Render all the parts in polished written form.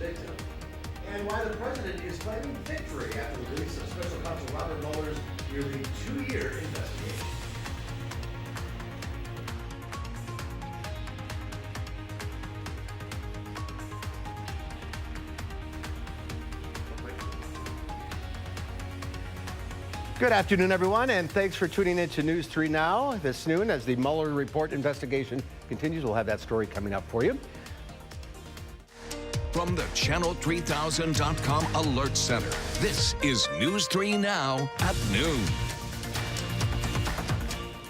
victim, and why the president is claiming victory after the release of Special Counsel Robert Mueller's nearly 2-year investigation. Good afternoon, everyone, and thanks for tuning in to News 3 Now this noon. As the Mueller report investigation continues, we'll have that story coming up for you. From the Channel3000.com Alert Center, this is News 3 Now at noon.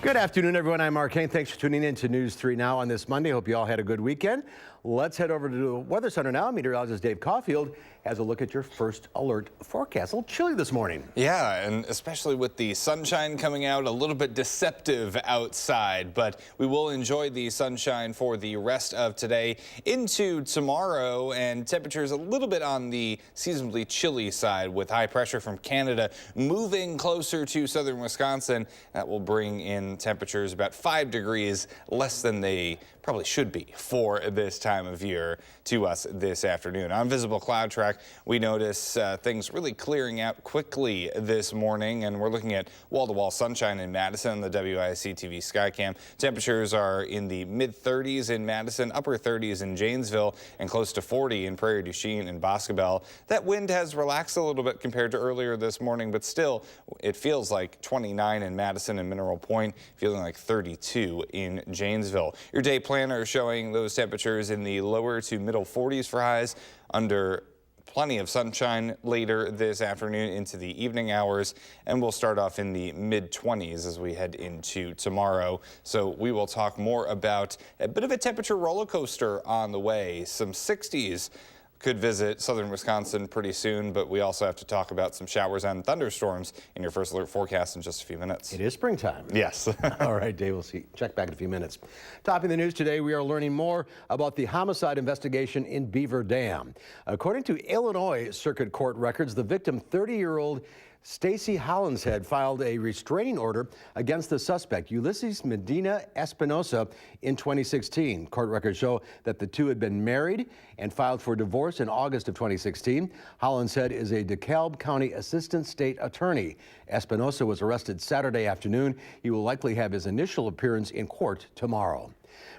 Good afternoon, everyone. I'm Mark Kane. Thanks for tuning in to News 3 Now on this Monday. Hope you all had a good weekend. Let's head over to the Weather Center now. Meteorologist Dave Caulfield has a look at your first alert forecast. A little chilly this morning. Yeah, and especially with the sunshine coming out, a little bit deceptive outside, but we will enjoy the sunshine for the rest of today into tomorrow, and temperatures a little bit on the seasonably chilly side with high pressure from Canada moving closer to southern Wisconsin. That will bring in temperatures about 5 degrees less than they probably should be for this time of year to us this afternoon. On visible cloud track, we notice things really clearing out quickly this morning, and we're looking at wall-to-wall sunshine in Madison on the WISC-TV Skycam. Temperatures are in the mid-30s in Madison, upper 30s in Janesville, and close to 40 in Prairie du Chien and Boscobel. That wind has relaxed a little bit compared to earlier this morning, but still it feels like 29 in Madison and Mineral Point, feeling like 32 in Janesville. Your day planner showing those temperatures in the lower to middle 40s for highs, under plenty of sunshine later this afternoon into the evening hours, and we'll start off in the mid-20s as we head into tomorrow. So we will talk more about a bit of a temperature roller coaster on the way. Some 60s could visit southern Wisconsin pretty soon, but we also have to talk about some showers and thunderstorms in your first alert forecast in just a few minutes. It is springtime. Yes. All right, Dave, we'll check back in a few minutes. Topping the news today, we are learning more about the homicide investigation in Beaver Dam. According to Illinois Circuit Court records, the victim, 30-year-old Stacy Hollinshead, filed a restraining order against the suspect, Ulysses Medina Espinosa, in 2016. Court records show that the two had been married and filed for divorce in August of 2016. Hollinshead is a DeKalb County Assistant State Attorney. Espinosa was arrested Saturday afternoon. He will likely have his initial appearance in court tomorrow.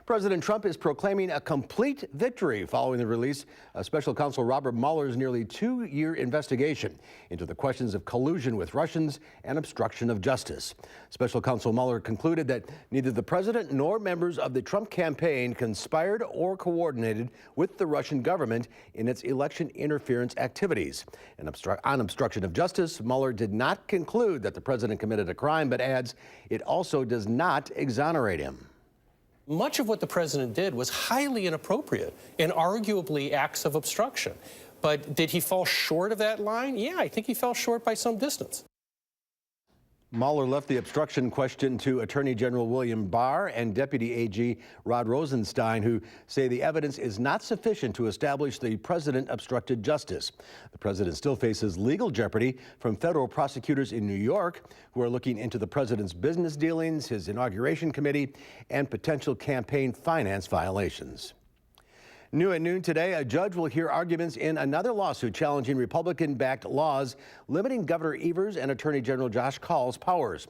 President Trump is proclaiming a complete victory following the release of Special Counsel Robert Mueller's nearly 2-year investigation into the questions of collusion with Russians and obstruction of justice. Special Counsel Mueller concluded that neither the president nor members of the Trump campaign conspired or coordinated with the Russian government in its election interference activities. On obstruction of justice, Mueller did not conclude that the president committed a crime, but adds it also does not exonerate him. Much of what the president did was highly inappropriate and arguably acts of obstruction. But did he fall short of that line? Yeah, I think he fell short by some distance. Mueller left the obstruction question to Attorney General William Barr and Deputy AG Rod Rosenstein, who say the evidence is not sufficient to establish the president obstructed justice. The president still faces legal jeopardy from federal prosecutors in New York who are looking into the president's business dealings, his inauguration committee, and potential campaign finance violations. New at noon today, a judge will hear arguments in another lawsuit challenging Republican-backed laws limiting Governor Evers and Attorney General Josh Kaul's powers.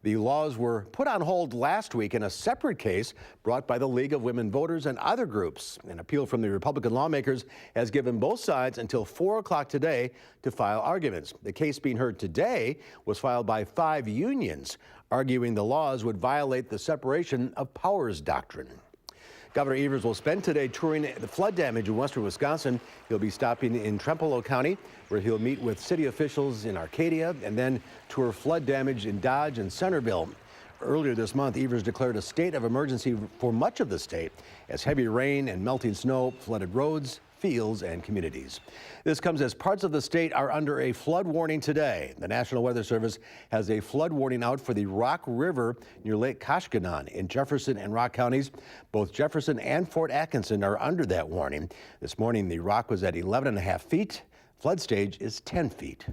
The laws were put on hold last week in a separate case brought by the League of Women Voters and other groups. An appeal from the Republican lawmakers has given both sides until 4 o'clock today to file arguments. The case being heard today was filed by 5 unions, arguing the laws would violate the separation of powers doctrine. Governor Evers will spend today touring the flood damage in western Wisconsin. He'll be stopping in Trempealeau County, where he'll meet with city officials in Arcadia and then tour flood damage in Dodge and Centerville. Earlier this month, Evers declared a state of emergency for much of the state as heavy rain and melting snow flooded roads, fields, and communities. This comes as parts of the state are under a flood warning today. The National Weather Service has a flood warning out for the Rock River near Lake Koshkonong in Jefferson and Rock counties. Both Jefferson and Fort Atkinson are under that warning. This morning, the Rock was at 11.5 feet. Flood stage is 10 feet.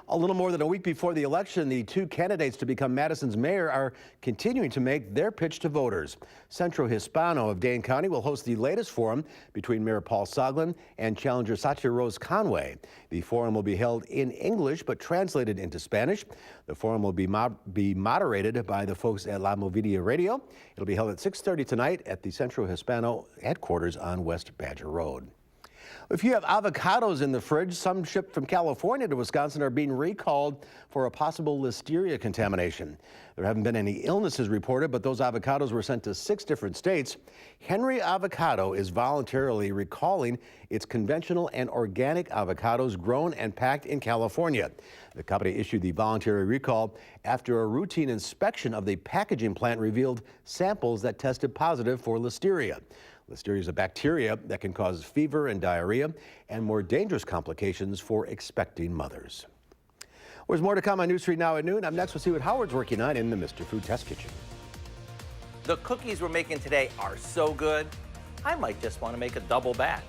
A little more than a week before the election, the two candidates to become Madison's mayor are continuing to make their pitch to voters. Centro Hispano of Dane County will host the latest forum between Mayor Paul Soglin and challenger Satya Rose Conway. The forum will be held in English but translated into Spanish. The forum will be moderated by the folks at La Movida Radio. It'll be held at 6:30 tonight at the Centro Hispano headquarters on West Badger Road. If you have avocados in the fridge, some shipped from California to Wisconsin are being recalled for a possible listeria contamination. There haven't been any illnesses reported, but those avocados were sent to 6 different states. Henry Avocado is voluntarily recalling its conventional and organic avocados grown and packed in California. The company issued the voluntary recall after a routine inspection of the packaging plant revealed samples that tested positive for listeria. Listeria is a bacteria that can cause fever and diarrhea and more dangerous complications for expecting mothers. There's more to come on News 3 Now at noon. Up next, we'll see what Howard's working on in the Mr. Food Test Kitchen. The cookies we're making today are so good, I might just want to make a double batch.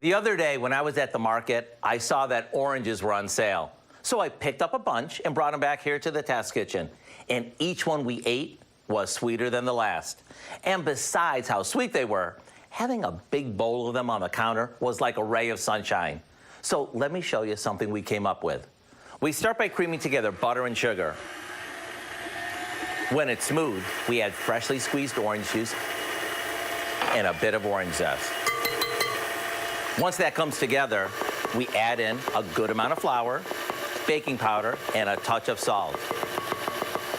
The other day when I was at the market, I saw that oranges were on sale. So I picked up a bunch and brought them back here to the test kitchen. And each one we ate was sweeter than the last. And besides how sweet they were, having a big bowl of them on the counter was like a ray of sunshine. So let me show you something we came up with. We start by creaming together butter and sugar. When it's smooth, we add freshly squeezed orange juice and a bit of orange zest. Once that comes together, we add in a good amount of flour, baking powder, and a touch of salt.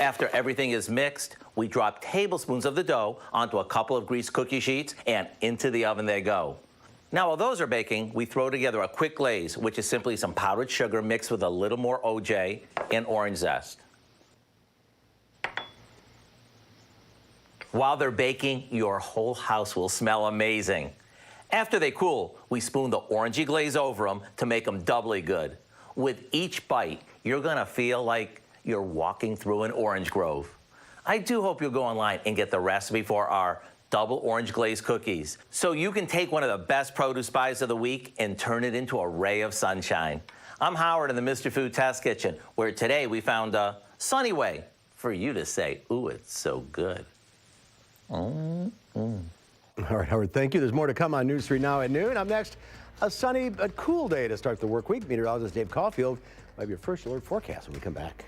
After everything is mixed, we drop tablespoons of the dough onto a couple of greased cookie sheets, and into the oven they go. Now, while those are baking, we throw together a quick glaze, which is simply some powdered sugar mixed with a little more OJ and orange zest. While they're baking, your whole house will smell amazing. After they cool, we spoon the orangey glaze over them to make them doubly good. With each bite, you're gonna feel like you're walking through an orange grove. I do hope you'll go online and get the recipe for our double orange glaze cookies so you can take one of the best produce buys of the week and turn it into a ray of sunshine. I'm Howard in the Mr. Food Test Kitchen, where today we found a sunny way for you to say, ooh, it's so good. All right, Howard, thank you. There's more to come on News 3 Now at noon. Up next, a sunny but cool day to start the work week. Meteorologist Dave Caulfield will have your first alert forecast when we come back.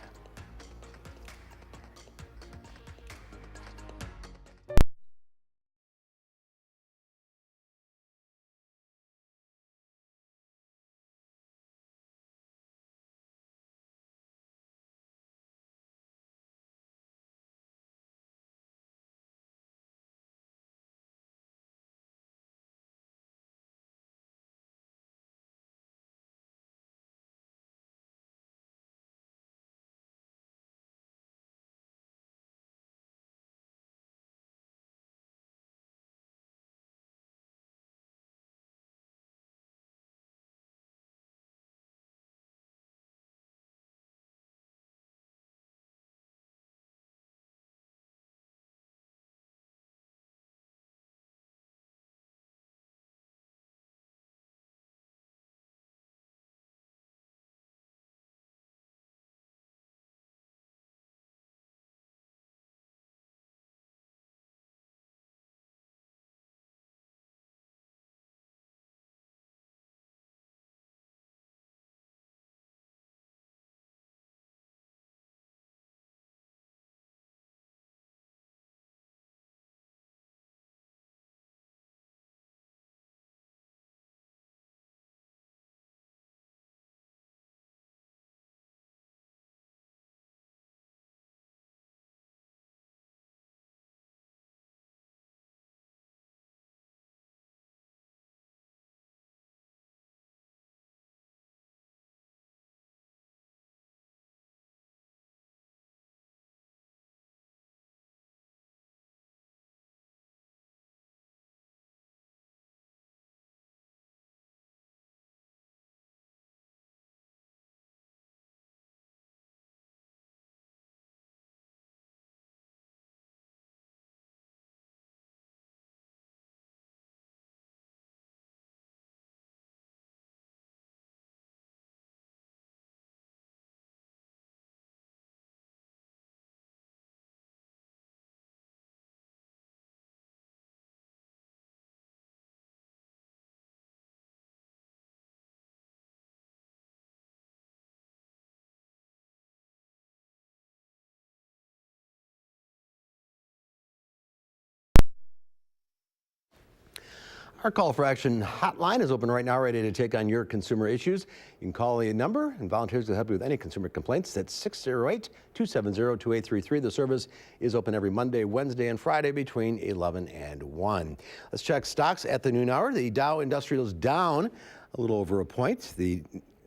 Our call for action hotline is open right now, ready to take on your consumer issues. You can call the number, and volunteers will help you with any consumer complaints. That's 608-270-2833. The service is open every Monday, Wednesday, and Friday between 11 and 1. Let's check stocks at the noon hour. The Dow Industrial is down a little over a point. The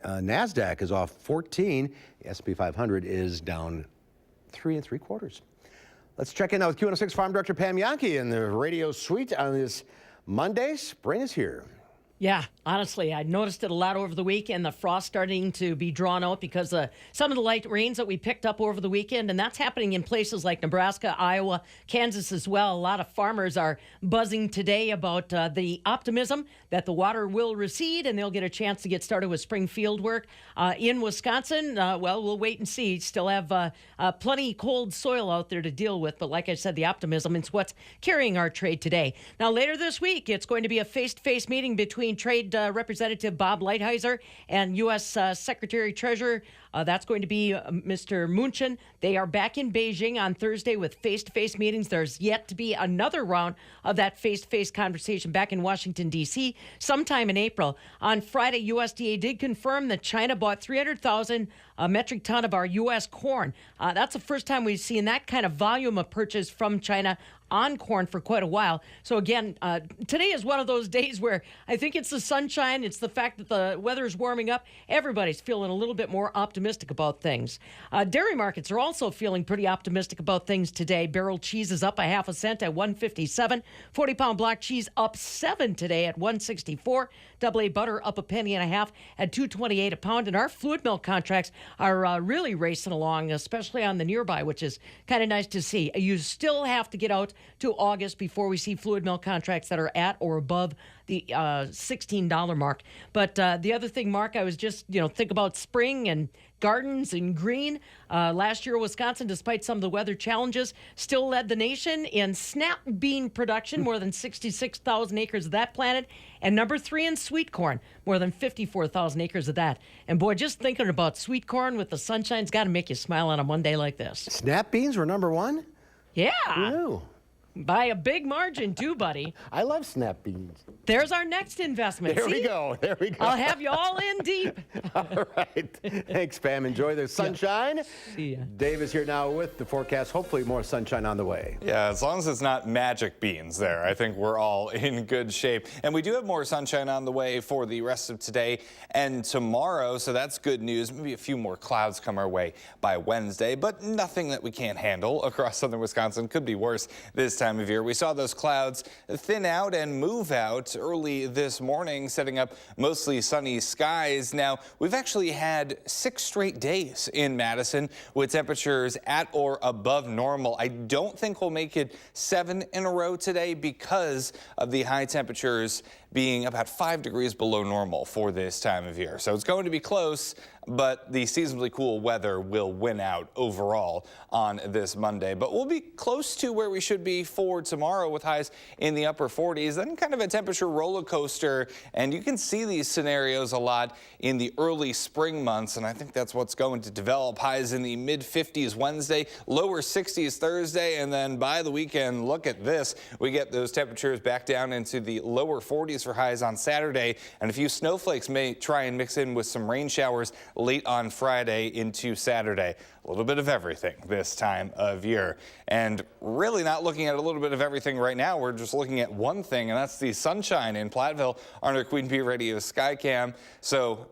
NASDAQ is off 14. The S&P 500 is down 3 3/4. Let's check in now with Q106 Farm Director Pam Yankee in the radio suite on this Monday. Spring is here. Yeah, honestly, I noticed it a lot over the weekend. The frost starting to be drawn out because of some of the light rains that we picked up over the weekend, and that's happening in places like Nebraska, Iowa, Kansas as well. A lot of farmers are buzzing today about the optimism that the water will recede and they'll get a chance to get started with spring field work. In Wisconsin, well, we'll wait and see. Still have plenty cold soil out there to deal with, but like I said, the optimism is what's carrying our trade today. Now, later this week, it's going to be a face-to-face meeting between Trade Representative Bob Lighthizer and U.S. Secretary Treasurer. That's going to be Mr. Mnuchin. They are back in Beijing on Thursday with face-to-face meetings. There's yet to be another round of that face-to-face conversation back in Washington, D.C. sometime in April. On Friday, USDA did confirm that China bought 300,000 metric ton of our U.S. corn. That's the first time we've seen that kind of volume of purchase from China on corn for quite a while. So again, today is one of those days where I think it's the sunshine, it's the fact that the weather is warming up. Everybody's feeling a little bit more optimistic optimistic about things. Dairy markets are also feeling pretty optimistic about things today. Barrel cheese is up a half a cent at $1.57. 40-pound block cheese up 7 today at $1.64. AA butter up a penny and a half at $2.28 a pound. And our fluid milk contracts are really racing along, especially on the nearby, which is kind of nice to see. You still have to get out to August before we see fluid milk contracts that are at or above the $16 mark. But the other thing, Mark, I was just, think about spring and gardens and green. Last year, Wisconsin, despite some of the weather challenges, still led the nation in snap bean production, more than 66,000 acres of that planted, and number 3 in sweet corn, more than 54,000 acres of that. And boy, just thinking about sweet corn with the sunshine's got to make you smile on a Monday like this. Snap beans were number 1? Yeah. Who knew? By a big margin, too, buddy. I love snap beans. There's our next investment. There we See? go. There we go. I'll have you all in deep. All right. Thanks, Pam. Enjoy the sunshine. See ya. Dave is here now with the forecast. Hopefully more sunshine on the way. Yeah, as long as it's not magic beans there, I think we're all in good shape. And we do have more sunshine on the way for the rest of today and tomorrow, so that's good news. Maybe a few more clouds come our way by Wednesday, but nothing that we can't handle across southern Wisconsin. Could be worse this time of year. We saw those clouds thin out and move out early this morning, setting up mostly sunny skies. Now, we've actually had 6 straight days in Madison with temperatures at or above normal. I don't think we'll make it 7 in a row today because of the high temperatures being about 5 degrees below normal for this time of year. So it's going to be close, but the seasonably cool weather will win out overall on this Monday. But we'll be close to where we should be for tomorrow with highs in the upper 40s, then kind of a temperature roller coaster. And you can see these scenarios a lot in the early spring months, and I think that's what's going to develop. Highs in the mid 50s Wednesday, lower 60s Thursday, and then by the weekend, look at this. We get those temperatures back down into the lower 40s for highs on Saturday, and a few snowflakes may try and mix in with some rain showers late on Friday into Saturday. A little bit of everything this time of year. And really not looking at a little bit of everything right now. We're just looking at one thing, and that's the sunshine in Platteville on our Queen P Radio Skycam. So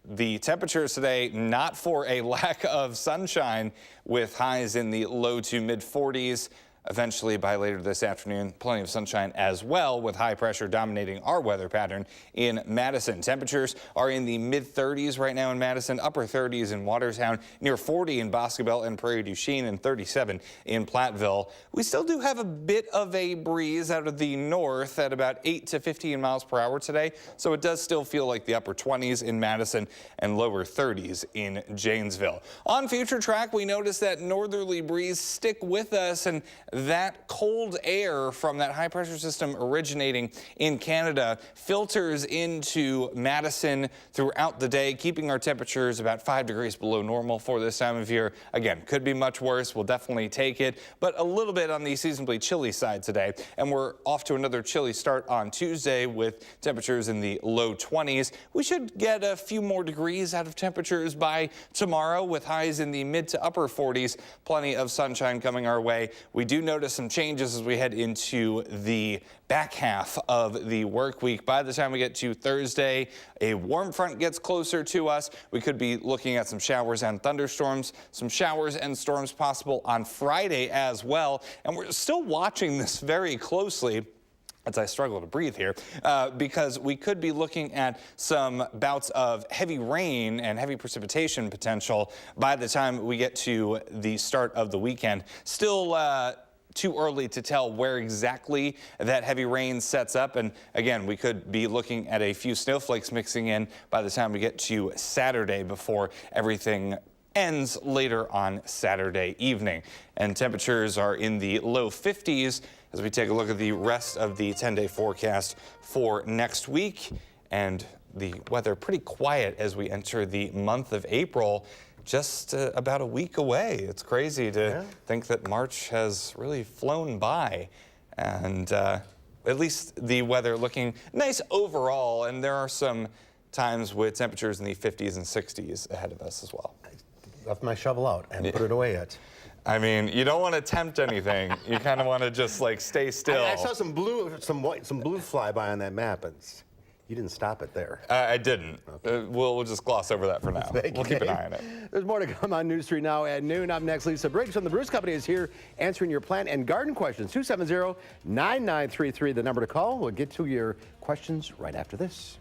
the temperatures today, not for a lack of sunshine, with highs in the low to mid 40s. Eventually, by later this afternoon, plenty of sunshine as well, with high pressure dominating our weather pattern in Madison. Temperatures are in the mid-30s right now in Madison, upper 30s in Watertown, near 40 in Boscobel and Prairie du Chien, and 37 in Platteville. We still do have a bit of a breeze out of the north at about 8 to 15 miles per hour today, so it does still feel like the upper 20s in Madison and lower 30s in Janesville. On future track, we notice that northerly breeze stick with us, and that cold air from that high pressure system originating in Canada filters into Madison throughout the day, keeping our temperatures about 5 degrees below normal for this time of year. Again, could be much worse. We'll definitely take it, but a little bit on the seasonably chilly side today. And we're off to another chilly start on Tuesday with temperatures in the low 20s. We should get a few more degrees out of temperatures by tomorrow with highs in the mid to upper 40s. Plenty of sunshine coming our way. We do notice some changes as we head into the back half of the work week. By the time we get to Thursday, a warm front gets closer to us. We could be looking at some showers and thunderstorms, some showers and storms possible on Friday as well. And we're still watching this very closely as I struggle to breathe here, because we could be looking at some bouts of heavy rain and heavy precipitation potential by the time we get to the start of the weekend. Still too early to tell where exactly that heavy rain sets up. And again, we could be looking at a few snowflakes mixing in by the time we get to Saturday before everything ends later on Saturday evening. And temperatures are in the low 50s as we take a look at the rest of the 10-day forecast for next week. And the weather pretty quiet as we enter the month of April. Just about a week away. It's crazy to think that March has really flown by. And at least the weather looking nice overall. And there are some times with temperatures in the 50s and 60s ahead of us as well. I left my shovel out and put it away yet. I mean, you don't want to tempt anything. You kind of want to just like stay still. I saw some blue fly by on that map. And You didn't stop it there. I didn't. We'll just gloss over that for now. We'll keep an eye on it. There's more to come on News 3 Now at noon. Up next, Lisa Briggs from the Bruce Company is here answering your plant and garden questions. 270-9933, the number to call. We'll get to your questions right after this.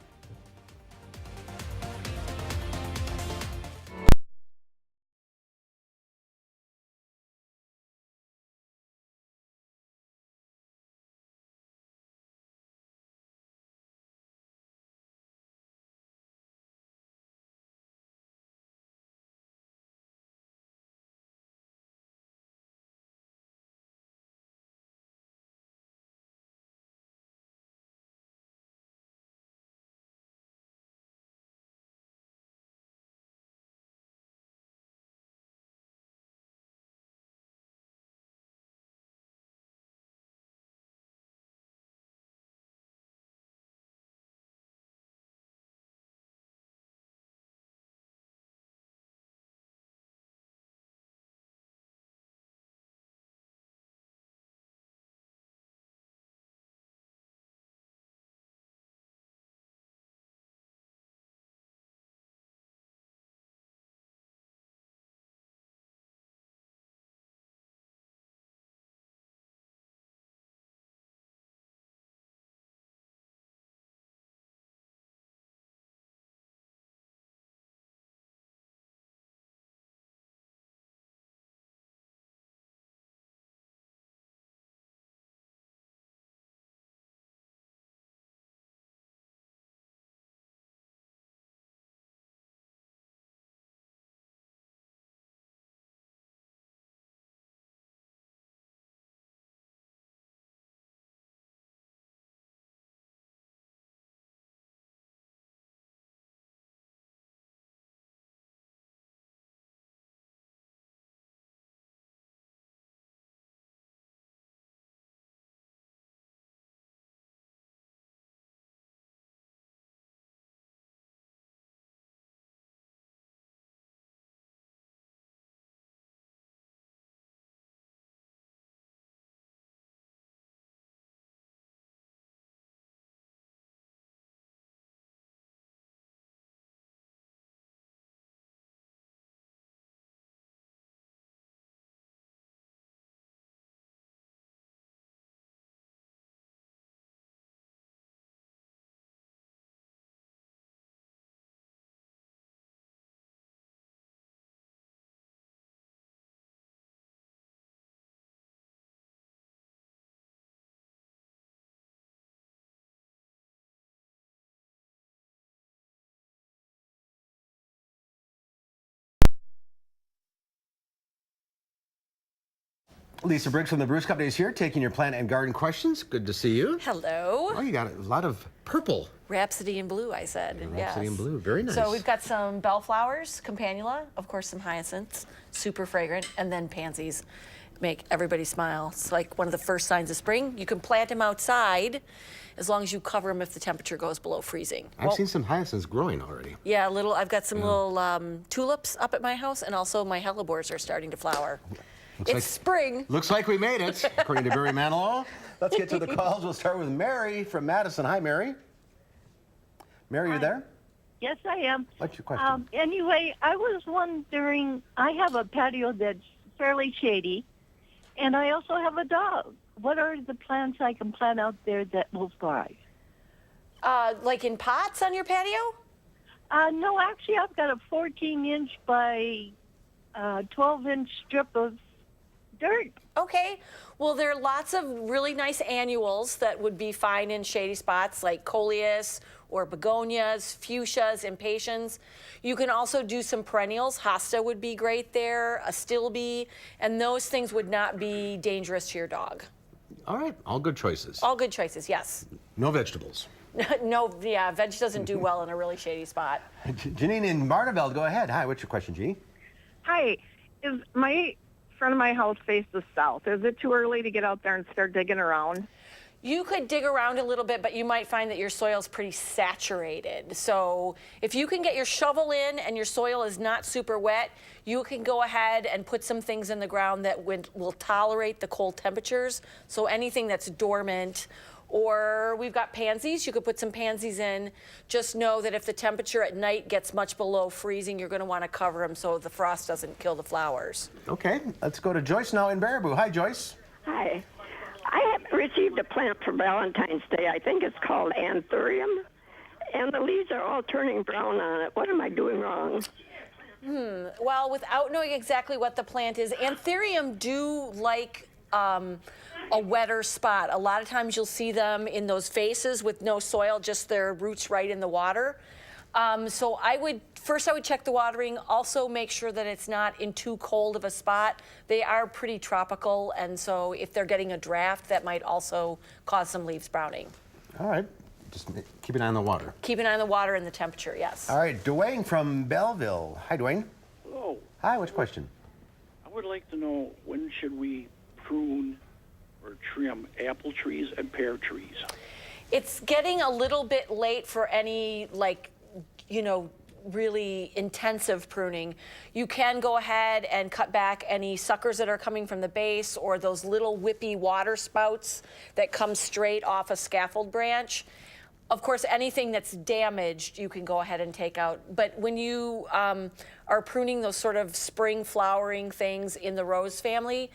Lisa Briggs from the Bruce Company is here taking your plant and garden questions. Good to see you. Hello. Oh, you got a lot of purple. Rhapsody in blue, I said. Rhapsody in blue, very nice. So we've got some bellflowers, campanula, of course some hyacinths, super fragrant, and then pansies. Make everybody smile. It's like one of the first signs of spring. You can plant them outside as long as you cover them if the temperature goes below freezing. I've seen some hyacinths growing already. Yeah, I've got some little tulips up at my house, and also my hellebores are starting to flower. It's spring. Looks like we made it, according to Barry Manilow. Let's get to the calls. We'll start with Mary from Madison. Hi, Mary. Mary, you there? Yes, I am. What's your question? Anyway, I was wondering, I have a patio that's fairly shady, and I also have a dog. What are the plants I can plant out there that will thrive? Like in pots on your patio? No, actually, I've got a 14-inch by 12-inch strip of dirt. Okay. Well, there are lots of really nice annuals that would be fine in shady spots like coleus or begonias, fuchsias, impatiens. You can also do some perennials. Hosta would be great there, a stilby, and those things would not be dangerous to your dog. All right, all good choices. All good choices, yes. No vegetables. No, yeah, veg doesn't do well in a really shady spot. Janine in Barneveld, go ahead. Hi, what's your question, Jeannie? Hi, is my front of my house face the south? Is it too early to get out there and start digging around? You could dig around a little bit, but you might find that your soil's pretty saturated. So if you can get your shovel in and your soil is not super wet, you can go ahead and put some things in the ground that will tolerate the cold temperatures. So anything that's dormant Or we've got pansies. You could put some pansies in. Just know that if the temperature at night gets much below freezing, you're going to want to cover them so the frost doesn't kill the flowers. Okay, let's go to Joyce now in Baraboo. Hi, Joyce. Hi. I have received a plant for Valentine's Day. I think it's called anthurium. And the leaves are all turning brown on it. What am I doing wrong? Well, without knowing exactly what the plant is, anthurium do like a wetter spot. A lot of times you'll see them in those vases with no soil, just their roots right in the water. So I would check the watering. Also make sure that it's not in too cold of a spot. They are pretty tropical, and so if they're getting a draft, that might also cause some leaves browning. All right, just keep an eye on the water. Keep an eye on the water and the temperature, yes. All right, Dwayne from Belleville. Hi, Dwayne. Hello. Hi, what's your question? I would like to know, when should we prune or trim apple trees and pear trees? It's getting a little bit late for any, really intensive pruning. You can go ahead and cut back any suckers that are coming from the base or those little whippy water spouts that come straight off a scaffold branch. Of course, anything that's damaged, you can go ahead and take out. But when you are pruning those sort of spring flowering things in the rose family,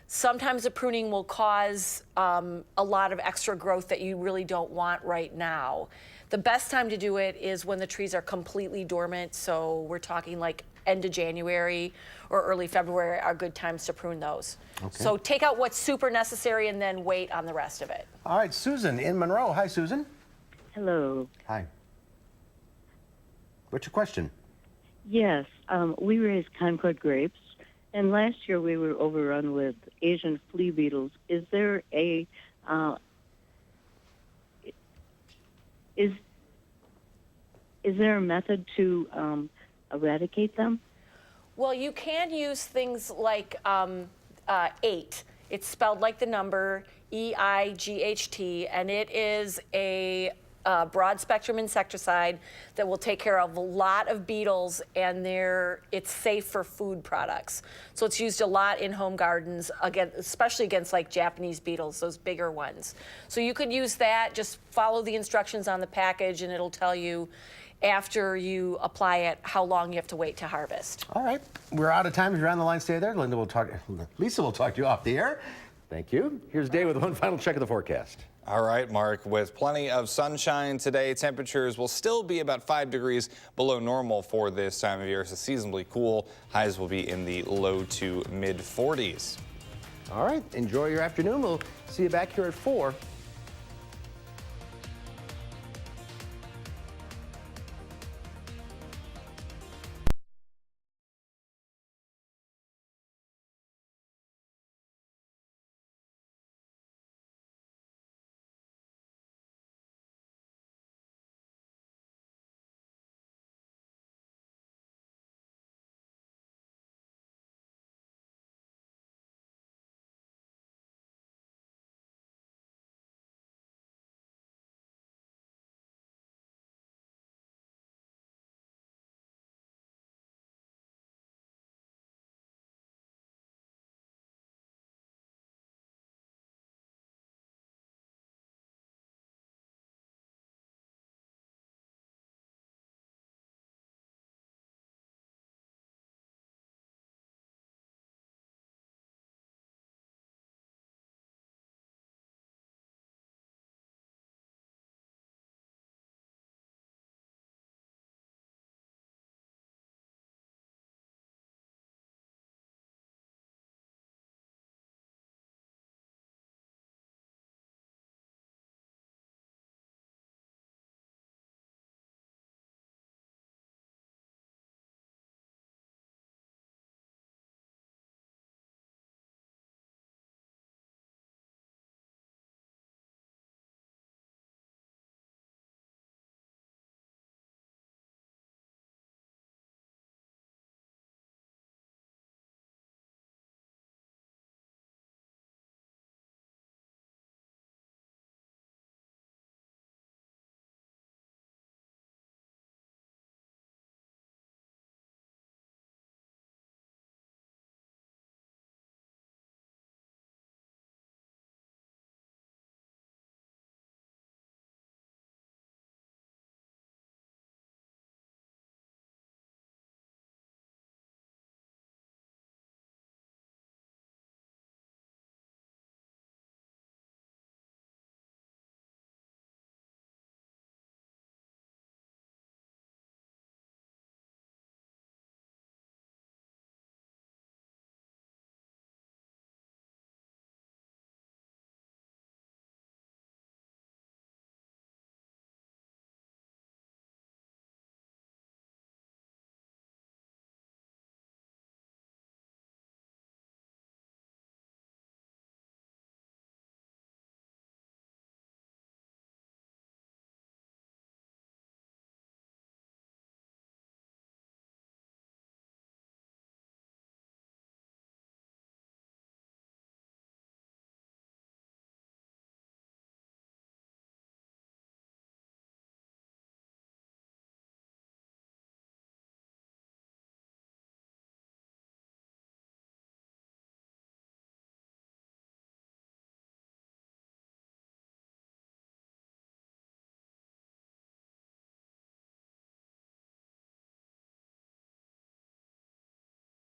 sometimes the pruning will cause a lot of extra growth that you really don't want right now. The best time to do it is when the trees are completely dormant, so we're talking like end of January or early February are good times to prune those. Okay. So take out what's super necessary and then wait on the rest of it. All right, Susan in Monroe. Hi, Susan. Hello. Hi. What's your question? Yes, we raise Concord grapes, and last year we were overrun with Asian flea beetles. Is there a is there a method to eradicate them? Well, you can use things like 8. It's spelled like the number EIGHT, and it is a broad spectrum insecticide that will take care of a lot of beetles, and it's safe for food products. So it's used a lot in home gardens, again, especially against like Japanese beetles, those bigger ones. So you could use that, just follow the instructions on the package, and it'll tell you after you apply it how long you have to wait to harvest. All right, we're out of time. If you're on the line, stay there. Lisa will talk to you off the air. Thank you. Here's Dave with one final check of the forecast. All right, Mark, with plenty of sunshine today, temperatures will still be about 5 degrees below normal for this time of year, so seasonably cool. Highs will be in the low to mid 40s. All right, enjoy your afternoon. We'll see you back here at 4.